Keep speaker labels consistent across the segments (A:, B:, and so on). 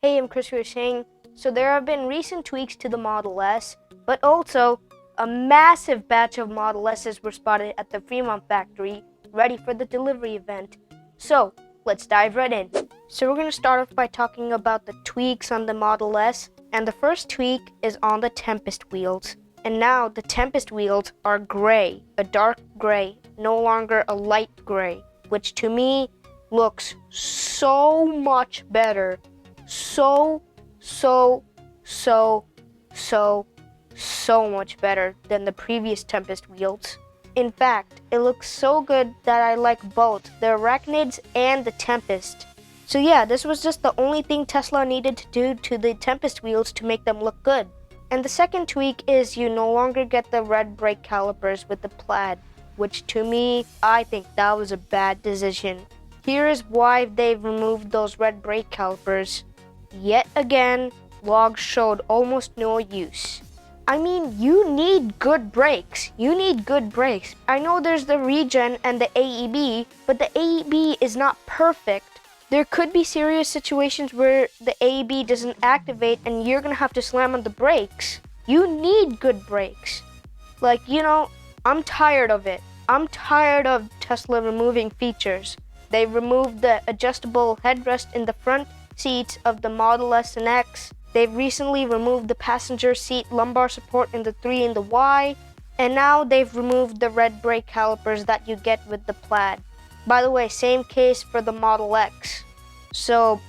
A: Hey, I'm Chris saying. So there have been recent tweaks to the Model S, but also a massive batch of Model S's were spotted at the Fremont Factory, ready for the delivery event. So let's dive right in. So we're going to start off by talking about the tweaks on the Model S, and the first tweak is on the Tempest wheels. And now the Tempest wheels are gray, a dark gray, no longer a light gray, which to me looks so much better. So much better than the previous Tempest wheels. In fact, it looks so good that I like both the Arachnids and the Tempest. So yeah, this was just the only thing Tesla needed to do to the Tempest wheels to make them look good. And the second tweak is you no longer get the red brake calipers with the Plaid, which to me, I think that was a bad decision. Here is why they've removed those red brake calipers. Yet again, logs showed almost no use. I mean, you need good brakes. I know there's the regen and the AEB, but the AEB is not perfect. There could be serious situations where the AEB doesn't activate and you're gonna have to slam on the brakes. You need good brakes. I'm tired of it. I'm tired of Tesla removing features. They removed the adjustable headrest in the front seats of the Model S and X. They've recently removed the passenger seat lumbar support in the 3 and the Y. And now they've removed the red brake calipers that you get with the Plaid. By the way, same case for the Model X. So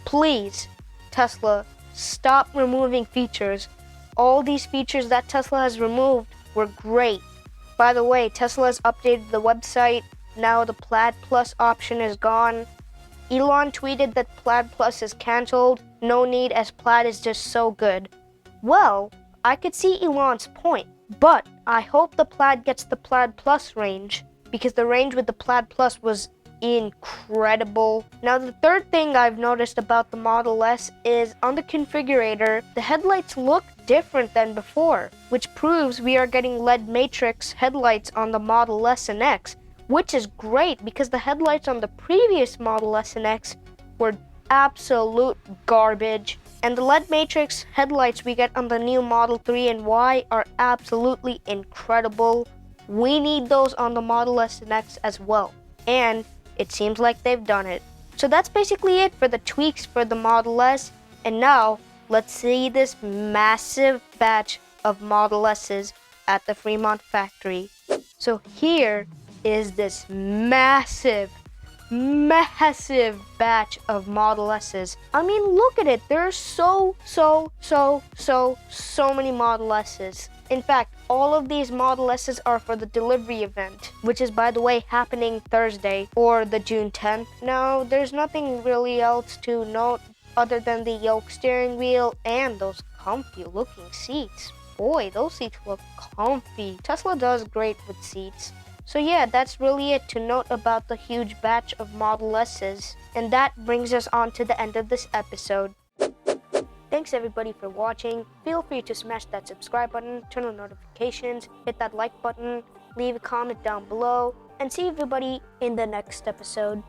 A: please, Tesla, stop removing features. All these features that Tesla has removed were great. By the way, Tesla has updated the website. Now the Plaid Plus option is gone. Elon tweeted that Plaid Plus is cancelled. No need, as Plaid is just so good. Well, I could see Elon's point, but I hope the Plaid gets the Plaid Plus range, because the range with the Plaid Plus was incredible. Now, the third thing I've noticed about the Model S is on the configurator, the headlights look different than before, which proves we are getting LED matrix headlights on the Model S and X, which is great because the headlights on the previous Model S and X were absolute garbage. And the LED matrix headlights we get on the new Model 3 and Y are absolutely incredible. We need those on the Model S and X as well. And it seems like they've done it. So that's basically it for the tweaks for the Model S. And now, let's see this massive batch of Model S's at the Fremont Factory. So here is this massive batch of Model S's. I mean, look at it. There's so many Model S's. In fact, all of these Model S's are for the delivery event, which is, by the way, happening Thursday or the June 10th. Now, there's nothing really else to note other than the yoke steering wheel and those comfy looking seats. Boy, those seats look comfy. Tesla does great with seats. So yeah, that's really it to note about the huge batch of Model S's. And that brings us on to the end of this episode. Thanks everybody for watching. Feel free to smash that subscribe button, turn on notifications, hit that like button, leave a comment down below, and see everybody in the next episode.